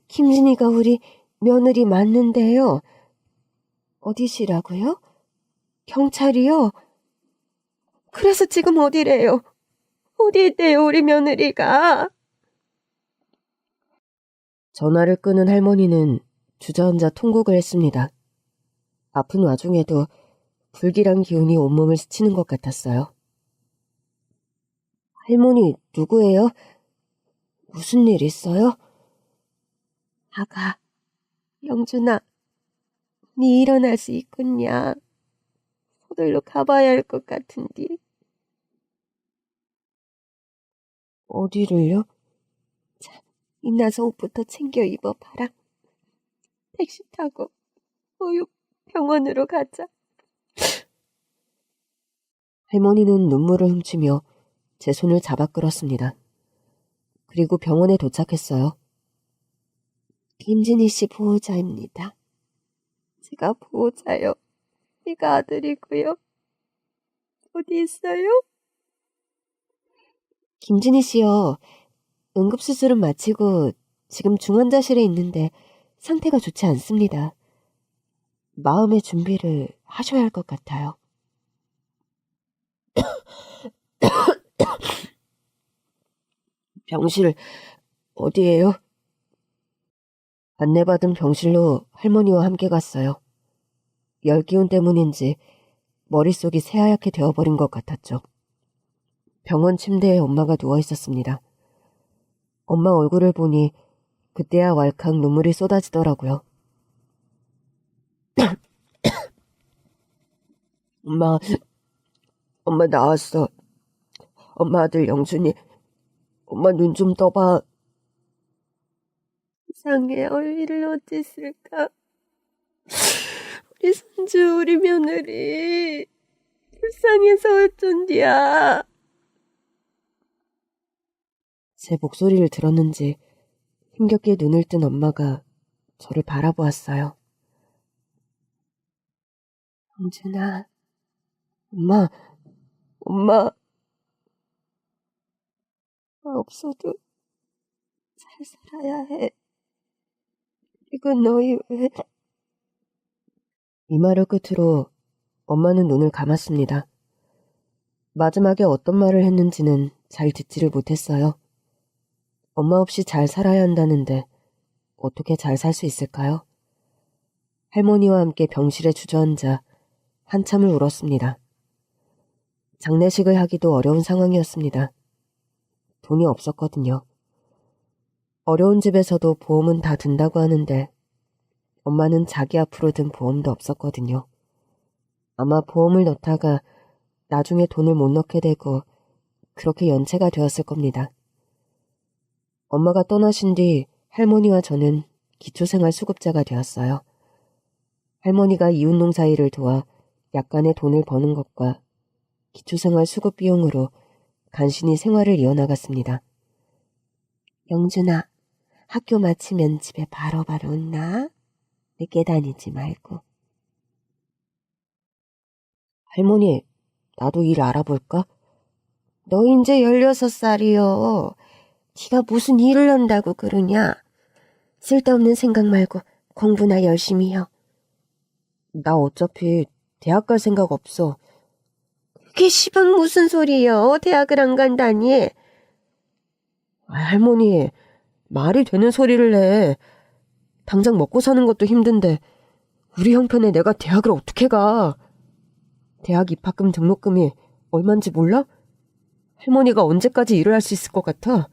김진이가 우리 며느리 맞는데요. 어디시라고요? 경찰이요? 그래서 지금 어디래요? 어디 있대요, 우리 며느리가? 전화를 끊은 할머니는 주저앉아 통곡을 했습니다. 아픈 와중에도 불길한 기운이 온몸을 스치는 것 같았어요. 할머니, 누구예요? 무슨 일 있어요? 아가, 영준아, 니 일어날 수 있겠냐? 서둘러 가봐야 할 것 같은데. 어디를요? 자, 이나서 옷부터 챙겨 입어봐라. 택시 타고 병원으로 가자. 할머니는 눈물을 훔치며 제 손을 잡아 끌었습니다. 그리고 병원에 도착했어요. 김진희 씨 보호자입니다. 제가 보호자요. 내가 아들이고요. 어디 있어요? 김진희 씨요. 응급수술은 마치고 지금 중환자실에 있는데 상태가 좋지 않습니다. 마음의 준비를 하셔야 할 것 같아요. 병실 어디예요? 안내받은 병실로 할머니와 함께 갔어요. 열기운 때문인지 머릿속이 새하얗게 되어버린 것 같았죠. 병원 침대에 엄마가 누워 있었습니다. 엄마 얼굴을 보니 그때야 왈칵 눈물이 쏟아지더라고요. 엄마 나왔어. 엄마 아들 영준이. 엄마 눈 좀 떠봐. 세상에 일을 어땠을까? 우리 손주, 우리 며느리 불쌍해서 어쩐디야. 제 목소리를 들었는지 힘겹게 눈을 뜬 엄마가 저를 바라보았어요. 영준아, 엄마. 없어도 잘 살아야 해. 그리고 너희 왜... 이 말을 끝으로 엄마는 눈을 감았습니다. 마지막에 어떤 말을 했는지는 잘 듣지를 못했어요. 엄마 없이 잘 살아야 한다는데 어떻게 잘 살 수 있을까요? 할머니와 함께 병실에 주저앉아 한참을 울었습니다. 장례식을 하기도 어려운 상황이었습니다. 돈이 없었거든요. 어려운 집에서도 보험은 다 든다고 하는데 엄마는 자기 앞으로 든 보험도 없었거든요. 아마 보험을 넣다가 나중에 돈을 못 넣게 되고 그렇게 연체가 되었을 겁니다. 엄마가 떠나신 뒤 할머니와 저는 기초생활수급자가 되었어요. 할머니가 이웃농사 일을 도와 약간의 돈을 버는 것과 기초생활수급 비용으로 간신히 생활을 이어나갔습니다. 영준아, 학교 마치면 집에 바로바로 온나? 늦게 다니지 말고. 할머니, 나도 일 알아볼까? 너 이제 16살이요. 네가 무슨 일을 한다고 그러냐? 쓸데없는 생각 말고 공부나 열심히 해. 나 어차피 대학 갈 생각 없어. 그게 시방 무슨 소리요? 대학을 안 간다니. 할머니, 말이 되는 소리를 해. 당장 먹고 사는 것도 힘든데 우리 형편에 내가 대학을 어떻게 가? 대학 입학금 등록금이 얼만지 몰라? 할머니가 언제까지 일을 할 수 있을 것 같아?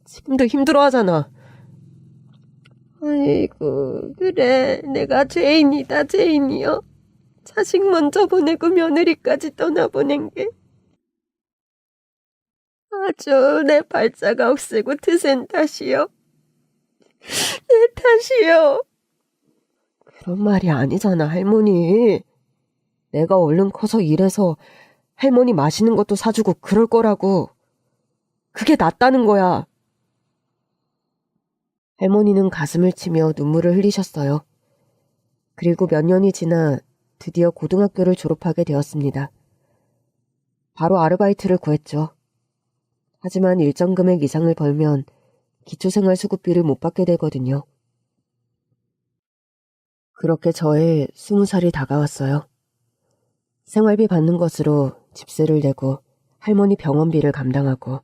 지금도 힘들어하잖아. 아이고, 그래. 내가 죄인이다, 죄인이요. 자식 먼저 보내고 며느리까지 떠나보낸 게 아주 내 발자가 억세고 드센 탓이요. 내 탓이요. 그런 말이 아니잖아, 할머니. 내가 얼른 커서 일해서 할머니 맛있는 것도 사주고 그럴 거라고. 그게 낫다는 거야. 할머니는 가슴을 치며 눈물을 흘리셨어요. 그리고 몇 년이 지나 드디어 고등학교를 졸업하게 되었습니다. 바로 아르바이트를 구했죠. 하지만 일정 금액 이상을 벌면 기초생활수급비를 못 받게 되거든요. 그렇게 저의 20살이 다가왔어요. 생활비 받는 것으로 집세를 내고 할머니 병원비를 감당하고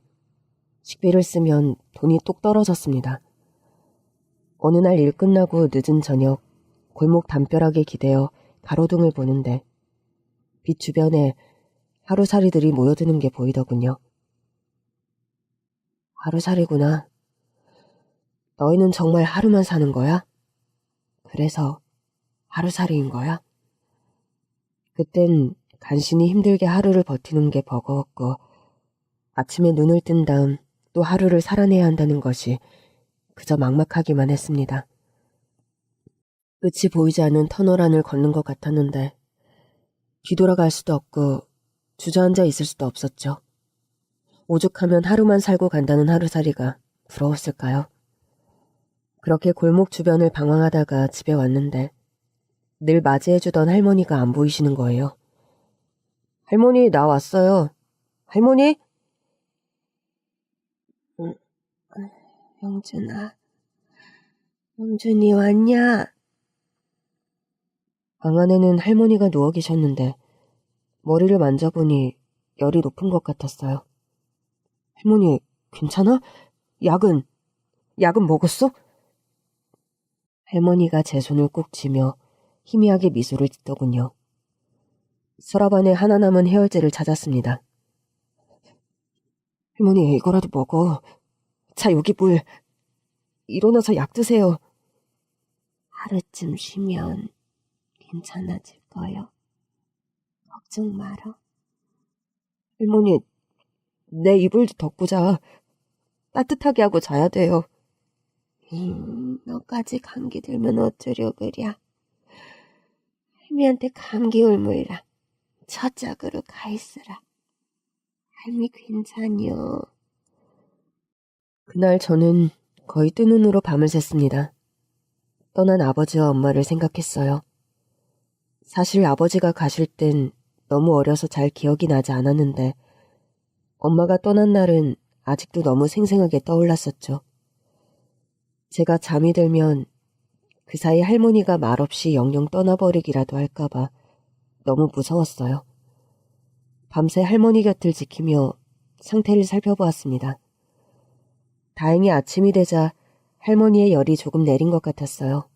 식비를 쓰면 돈이 뚝 떨어졌습니다. 어느 날 일 끝나고 늦은 저녁 골목 담벼락에 기대어 가로등을 보는데 빛 주변에 하루살이들이 모여드는 게 보이더군요. 하루살이구나. 너희는 정말 하루만 사는 거야? 그래서 하루살이인 거야? 그땐 간신히 힘들게 하루를 버티는 게 버거웠고 아침에 눈을 뜬 다음 또 하루를 살아내야 한다는 것이 그저 막막하기만 했습니다. 끝이 보이지 않는 터널 안을 걷는 것 같았는데 뒤돌아갈 수도 없고 주저앉아 있을 수도 없었죠. 오죽하면 하루만 살고 간다는 하루살이가 부러웠을까요? 그렇게 골목 주변을 방황하다가 집에 왔는데 늘 맞이해주던 할머니가 안 보이시는 거예요. 할머니, 나 왔어요. 할머니? 영준아, 영준이 왔냐? 방 안에는 할머니가 누워 계셨는데 머리를 만져보니 열이 높은 것 같았어요. 할머니, 괜찮아? 약은 먹었어? 할머니가 제 손을 꾹 쥐며 희미하게 미소를 짓더군요. 서랍 안에 하나 남은 해열제를 찾았습니다. 할머니, 이거라도 먹어. 자, 여기 물. 일어나서 약 드세요. 하루쯤 쉬면 괜찮아질 거요. 걱정 말어. 할머니, 내 이불도 덮고 자. 따뜻하게 하고 자야 돼요. 너까지 감기 들면 어쩌려 그랴. 할미한테 감기 울물라. 저짝으로 가 있으라. 할미 괜찮여. 그날 저는 거의 뜬 눈으로 밤을 샜습니다. 떠난 아버지와 엄마를 생각했어요. 사실 아버지가 가실 땐 너무 어려서 잘 기억이 나지 않았는데 엄마가 떠난 날은 아직도 너무 생생하게 떠올랐었죠. 제가 잠이 들면 그 사이 할머니가 말없이 영영 떠나버리기라도 할까봐 너무 무서웠어요. 밤새 할머니 곁을 지키며 상태를 살펴보았습니다. 다행히 아침이 되자 할머니의 열이 조금 내린 것 같았어요.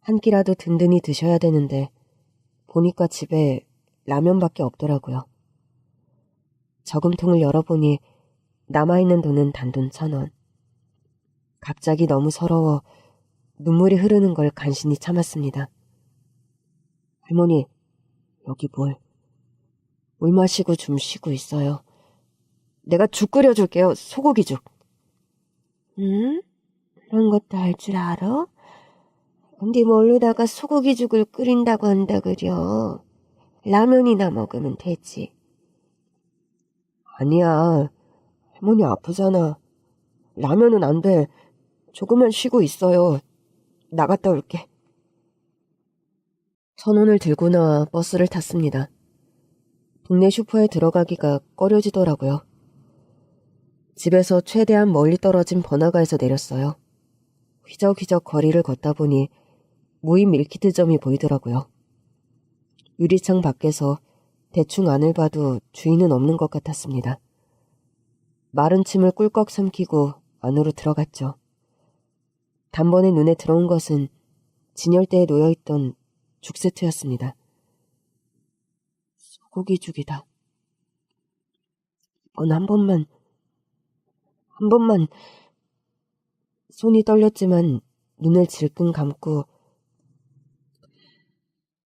한 끼라도 든든히 드셔야 되는데 보니까 집에 라면밖에 없더라고요. 저금통을 열어보니 남아있는 돈은 단돈 1,000원. 갑자기 너무 서러워 눈물이 흐르는 걸 간신히 참았습니다. 할머니, 여기 물. 물 마시고 좀 쉬고 있어요. 내가 죽 끓여줄게요. 소고기죽. 응? 그런 것도 할 줄 알아? 근데 모르다가 소고기죽을 끓인다고 한다 그려. 라면이나 먹으면 되지. 아니야. 할머니 아프잖아. 라면은 안 돼. 조금만 쉬고 있어요. 나갔다 올게. 1,000원을 들고 나와 버스를 탔습니다. 동네 슈퍼에 들어가기가 꺼려지더라고요. 집에서 최대한 멀리 떨어진 번화가에서 내렸어요. 휘적휘적 거리를 걷다 보니 무인 밀키트점이 보이더라고요. 유리창 밖에서 대충 안을 봐도 주인은 없는 것 같았습니다. 마른 침을 꿀꺽 삼키고 안으로 들어갔죠. 단번에 눈에 들어온 것은 진열대에 놓여있던 죽 세트였습니다. 소고기죽이다. 이번 한 번만. 손이 떨렸지만 눈을 질끈 감고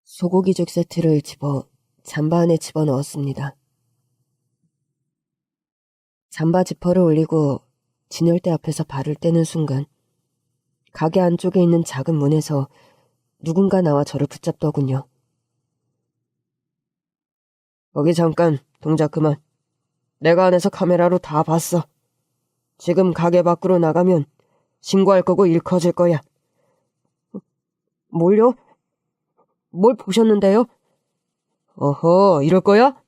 소고기죽 세트를 집어 잠바 안에 집어넣었습니다. 잠바 지퍼를 올리고 진열대 앞에서 발을 떼는 순간 가게 안쪽에 있는 작은 문에서 누군가 나와 저를 붙잡더군요. 거기 잠깐, 동작 그만. 내가 안에서 카메라로 다 봤어. 지금 가게 밖으로 나가면 신고할 거고 일 커질 거야. 뭘요? 뭘 보셨는데요? 어허, 이럴 거야?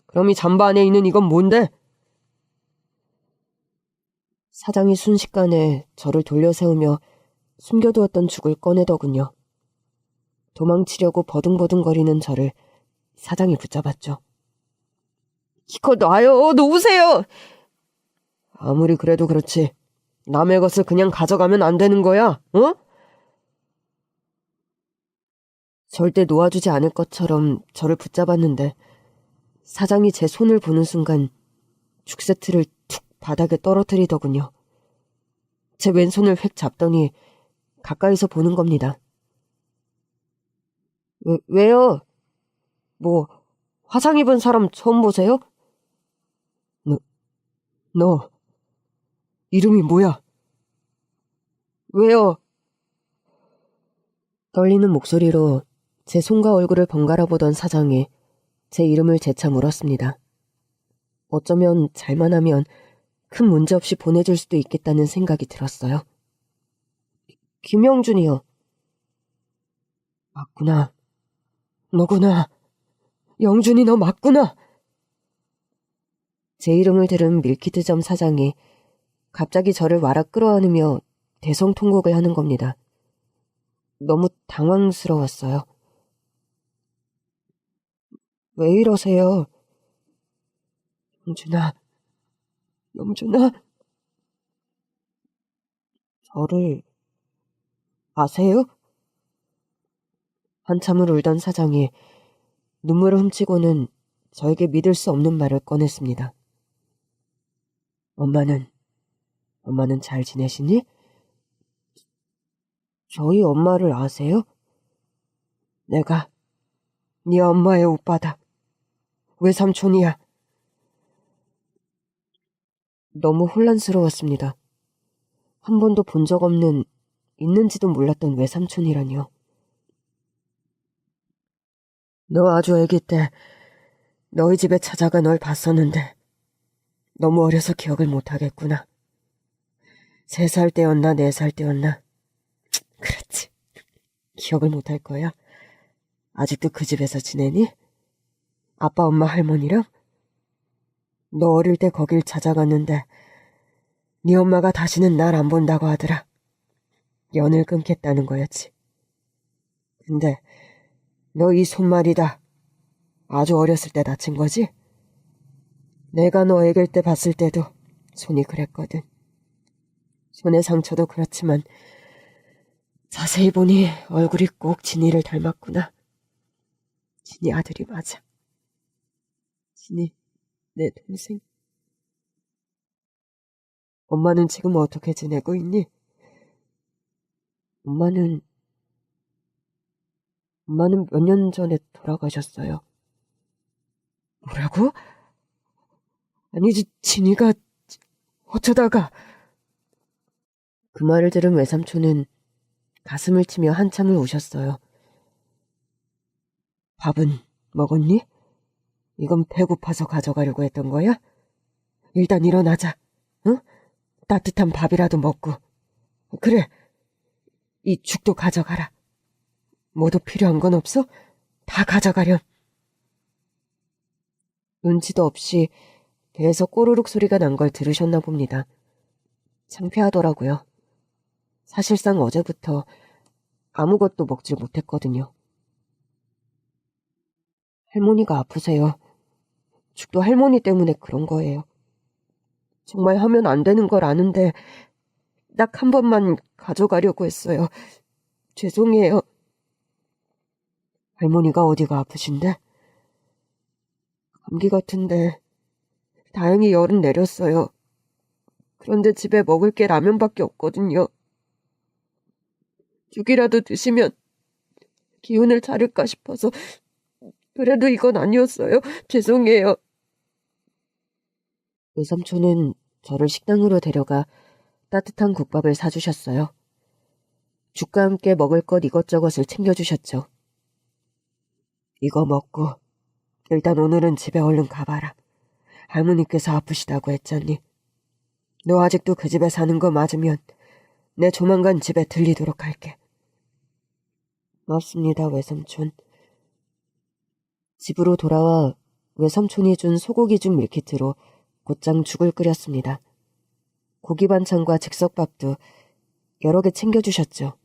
그럼 이 잠바 안에 있는 이건 뭔데? 사장이 순식간에 저를 돌려세우며 숨겨두었던 죽을 꺼내더군요. 도망치려고 버둥버둥거리는 저를 사장이 붙잡았죠. 이거 놔요. 놓으세요. 아무리 그래도 그렇지. 남의 것을 그냥 가져가면 안 되는 거야. 어? 절대 놓아주지 않을 것처럼 저를 붙잡았는데 사장이 제 손을 보는 순간 죽 세트를 툭 바닥에 떨어뜨리더군요. 제 왼손을 획 잡더니 가까이서 보는 겁니다. 왜요? 뭐 화상 입은 사람 처음 보세요? 너 이름이 뭐야? 왜요? 떨리는 목소리로 제 손과 얼굴을 번갈아 보던 사장이 제 이름을 재차 물었습니다. 어쩌면 잘만 하면 큰 문제 없이 보내줄 수도 있겠다는 생각이 들었어요. 김영준이요. 맞구나. 너구나. 영준이 너 맞구나. 제 이름을 들은 밀키트점 사장이 갑자기 저를 와락 끌어안으며 대성통곡을 하는 겁니다. 너무 당황스러웠어요. 왜 이러세요? 영준아. 저를 아세요? 한참을 울던 사장이 눈물을 훔치고는 저에게 믿을 수 없는 말을 꺼냈습니다. 엄마는 잘 지내시니? 저희 엄마를 아세요? 내가 네 엄마의 오빠다. 외삼촌이야. 너무 혼란스러웠습니다. 한 번도 본 적 없는, 있는지도 몰랐던 외삼촌이라니요. 너 아주 아기 때 너희 집에 찾아가 널 봤었는데 너무 어려서 기억을 못하겠구나. 3살 때였나 4살 때였나. 그렇지. 기억을 못할 거야. 아직도 그 집에서 지내니? 아빠, 엄마, 할머니랑? 너 어릴 때 거길 찾아갔는데 네 엄마가 다시는 날 안 본다고 하더라. 연을 끊겠다는 거였지. 근데 너 이 손 말이다. 아주 어렸을 때 다친 거지? 내가 너 애길 때 봤을 때도 손이 그랬거든. 손의 상처도 그렇지만 자세히 보니 얼굴이 꼭 진이를 닮았구나. 진이 아들이 맞아. 진이 내 동생. 엄마는 지금 어떻게 지내고 있니? 엄마는 몇 년 전에 돌아가셨어요. 뭐라고? 아니지, 진이가 어쩌다가. 그 말을 들은 외삼촌은 가슴을 치며 한참을 우셨어요. 밥은 먹었니? 이건 배고파서 가져가려고 했던 거야? 일단 일어나자. 응? 따뜻한 밥이라도 먹고. 그래, 이 죽도 가져가라. 뭐도 필요한 건 없어? 다 가져가렴. 눈치도 없이 배에서 꼬르륵 소리가 난 걸 들으셨나 봅니다. 창피하더라고요. 사실상 어제부터 아무것도 먹질 못했거든요. 할머니가 아프세요. 죽도 할머니 때문에 그런 거예요. 정말 하면 안 되는 걸 아는데 딱 한 번만 가져가려고 했어요. 죄송해요. 할머니가 어디가 아프신데? 감기 같은데 다행히 열은 내렸어요. 그런데 집에 먹을 게 라면밖에 없거든요. 죽이라도 드시면 기운을 차릴까 싶어서. 그래도 이건 아니었어요. 죄송해요. 외삼촌은 저를 식당으로 데려가 따뜻한 국밥을 사주셨어요. 죽과 함께 먹을 것 이것저것을 챙겨주셨죠. 이거 먹고 일단 오늘은 집에 얼른 가봐라. 할머니께서 아프시다고 했잖니. 너 아직도 그 집에 사는 거 맞으면 내 조만간 집에 들리도록 할게. 맞습니다, 외삼촌. 집으로 돌아와 외삼촌이 준 소고기죽 밀키트로 곧장 죽을 끓였습니다. 고기 반찬과 즉석밥도 여러 개 챙겨주셨죠.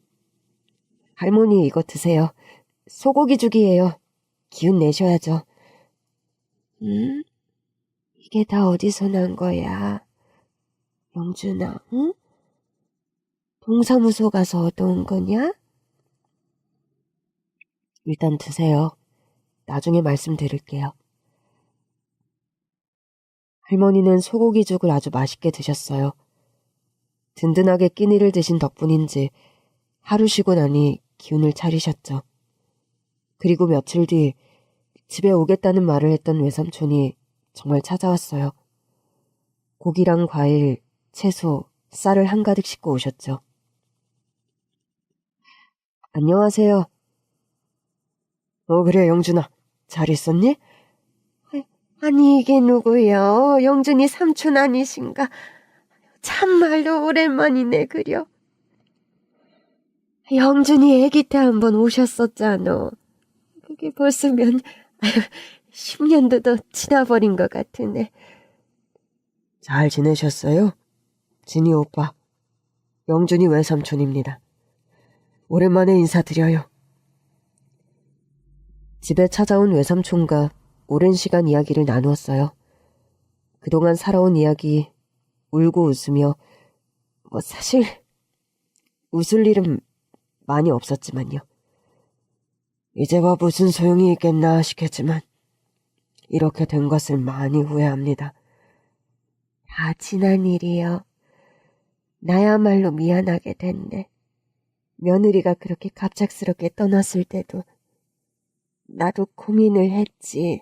할머니 이거 드세요. 소고기죽이에요. 기운 내셔야죠. 이게 다 어디서 난 거야? 영준아, 응? 동사무소 가서 얻어온 거냐? 일단 드세요. 나중에 말씀드릴게요. 할머니는 소고기죽을 아주 맛있게 드셨어요. 든든하게 끼니를 드신 덕분인지 하루 쉬고 나니 기운을 차리셨죠. 그리고 며칠 뒤 집에 오겠다는 말을 했던 외삼촌이 정말 찾아왔어요. 고기랑 과일, 채소, 쌀을 한가득 싣고 오셨죠. 안녕하세요. 그래 영준아. 잘 있었니? 아니, 이게 누구요? 영준이 삼촌 아니신가? 참말로 오랜만이네, 그려. 영준이 아기 때 한번 오셨었잖아. 그게 벌써면 10년도도 지나버린 것 같으네. 잘 지내셨어요? 진이 오빠, 영준이 외삼촌입니다. 오랜만에 인사드려요. 집에 찾아온 외삼촌과 오랜 시간 이야기를 나누었어요. 그동안 살아온 이야기, 울고 웃으며 사실 웃을 일은 많이 없었지만요. 이제와 무슨 소용이 있겠나 싶겠지만 이렇게 된 것을 많이 후회합니다. 다 지난 일이요. 나야말로 미안하게 됐네. 며느리가 그렇게 갑작스럽게 떠났을 때도 나도 고민을 했지.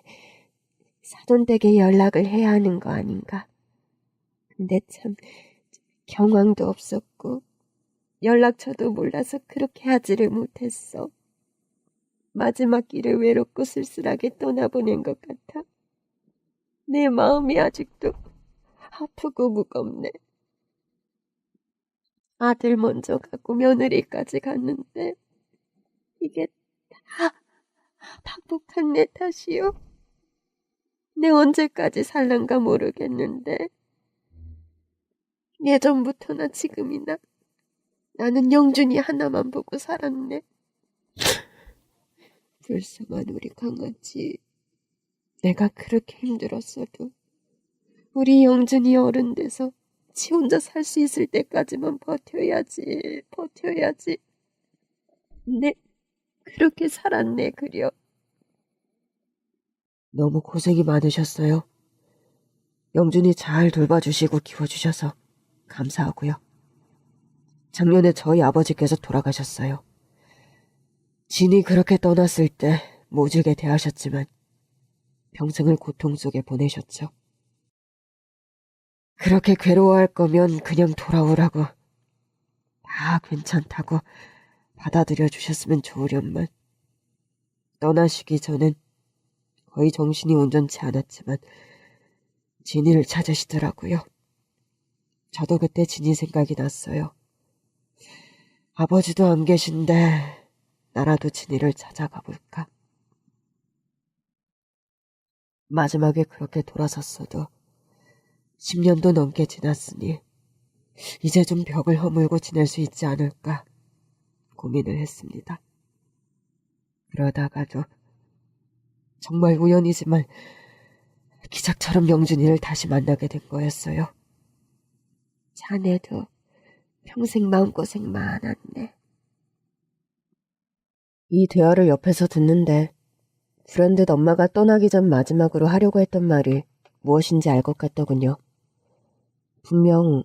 사돈댁에 연락을 해야 하는 거 아닌가. 근데 참 경황도 없었고 연락처도 몰라서 그렇게 하지를 못했어. 마지막 길을 외롭고 쓸쓸하게 떠나보낸 것 같아. 내 마음이 아직도 아프고 무겁네. 아들 먼저 가고 며느리까지 갔는데 이게 다 박복한 내 탓이요. 내 언제까지 살란가 모르겠는데 예전부터나 지금이나 나는 영준이 하나만 보고 살았네. 불쌍한 우리 강아지. 내가 그렇게 힘들었어도 우리 영준이 어른 돼서 지 혼자 살 수 있을 때까지만 버텨야지. 네, 그렇게 살았네, 그려. 너무 고생이 많으셨어요. 영준이 잘 돌봐주시고 키워주셔서 감사하고요. 작년에 저희 아버지께서 돌아가셨어요. 진이 그렇게 떠났을 때 모질게 대하셨지만 평생을 고통 속에 보내셨죠. 그렇게 괴로워할 거면 그냥 돌아오라고, 다 괜찮다고 받아들여 주셨으면 좋으련만 떠나시기 전엔 거의 정신이 온전치 않았지만 진이를 찾으시더라고요. 저도 그때 진이 생각이 났어요. 아버지도 안 계신데 나라도 진이를 찾아가 볼까. 마지막에 그렇게 돌아섰어도 10년도 넘게 지났으니 이제 좀 벽을 허물고 지낼 수 있지 않을까 고민을 했습니다. 그러다가도 정말 우연이지만 기적처럼 영준이를 다시 만나게 된 거였어요. 자네도 평생 마음고생 많았네. 이 대화를 옆에서 듣는데 불현듯 엄마가 떠나기 전 마지막으로 하려고 했던 말이 무엇인지 알 것 같더군요. 분명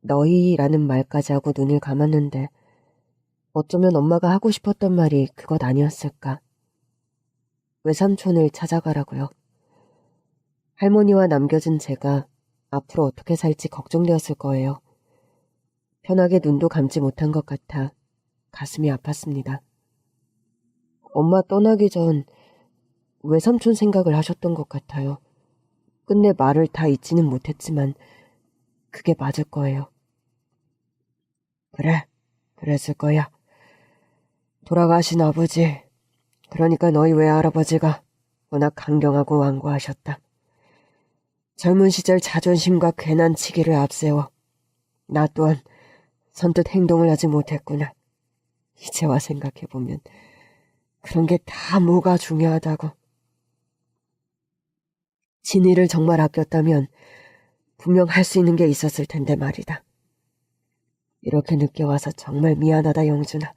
너희라는 말까지 하고 눈을 감았는데 어쩌면 엄마가 하고 싶었던 말이 그것 아니었을까. 외삼촌을 찾아가라고요. 할머니와 남겨진 제가 앞으로 어떻게 살지 걱정되었을 거예요. 편하게 눈도 감지 못한 것 같아 가슴이 아팠습니다. 엄마 떠나기 전 외삼촌 생각을 하셨던 것 같아요. 끝내 말을 다 잊지는 못했지만 그게 맞을 거예요. 그래, 그랬을 거야. 돌아가신 아버지, 그러니까 너희 외할아버지가 워낙 강경하고 완고하셨다. 젊은 시절 자존심과 괜한치기를 앞세워 나 또한 선뜻 행동을 하지 못했구나. 이제와 생각해보면 그런 게 다 뭐가 중요하다고. 진이를 정말 아꼈다면 분명 할 수 있는 게 있었을 텐데 말이다. 이렇게 늦게 와서 정말 미안하다, 영준아.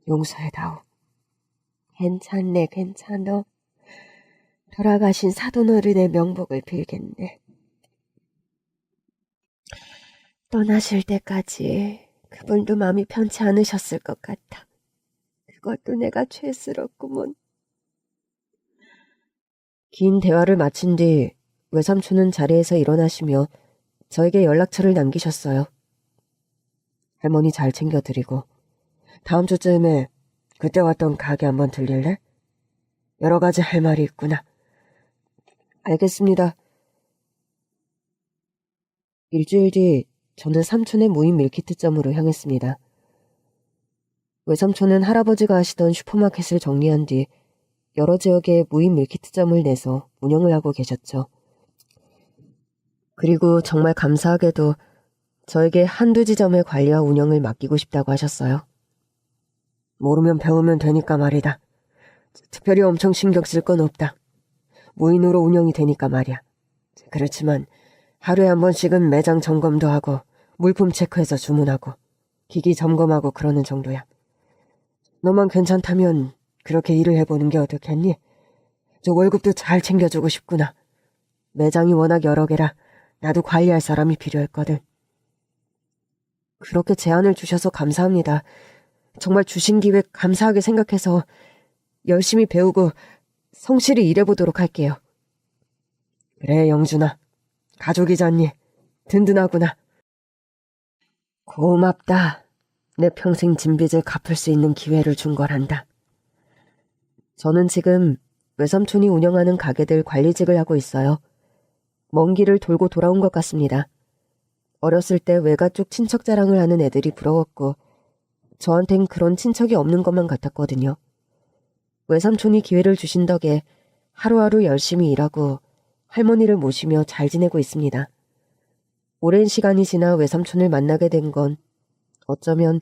용서해다오. 괜찮네, 괜찮어. 돌아가신 사돈어른의 명복을 빌겠네. 떠나실 때까지 그분도 마음이 편치 않으셨을 것 같아. 그것도 내가 죄스럽구먼. 긴 대화를 마친 뒤 외삼촌은 자리에서 일어나시며 저에게 연락처를 남기셨어요. 할머니 잘 챙겨드리고 다음 주쯤에 그때 왔던 가게 한번 들릴래? 여러 가지 할 말이 있구나. 알겠습니다. 일주일 뒤 저는 삼촌의 무인 밀키트점으로 향했습니다. 외삼촌은 할아버지가 하시던 슈퍼마켓을 정리한 뒤 여러 지역에 무인 밀키트점을 내서 운영을 하고 계셨죠. 그리고 정말 감사하게도 저에게 한두 지점의 관리와 운영을 맡기고 싶다고 하셨어요. 모르면 배우면 되니까 말이다. 특별히 엄청 신경 쓸 건 없다. 무인으로 운영이 되니까 말이야. 그렇지만 하루에 한 번씩은 매장 점검도 하고 물품 체크해서 주문하고 기기 점검하고 그러는 정도야. 너만 괜찮다면 그렇게 일을 해보는 게 어떻겠니? 저 월급도 잘 챙겨주고 싶구나. 매장이 워낙 여러 개라 나도 관리할 사람이 필요했거든. 그렇게 제안을 주셔서 감사합니다. 정말 주신 기회 감사하게 생각해서 열심히 배우고 성실히 일해보도록 할게요. 그래, 영준아. 가족이잖니. 든든하구나. 고맙다. 내 평생 진 빚을 갚을 수 있는 기회를 준 거란다. 저는 지금 외삼촌이 운영하는 가게들 관리직을 하고 있어요. 먼 길을 돌고 돌아온 것 같습니다. 어렸을 때 외가 쪽 친척 자랑을 하는 애들이 부러웠고 저한텐 그런 친척이 없는 것만 같았거든요. 외삼촌이 기회를 주신 덕에 하루하루 열심히 일하고 할머니를 모시며 잘 지내고 있습니다. 오랜 시간이 지나 외삼촌을 만나게 된 건 어쩌면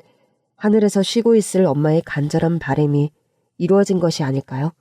하늘에서 쉬고 있을 엄마의 간절한 바람이 이루어진 것이 아닐까요?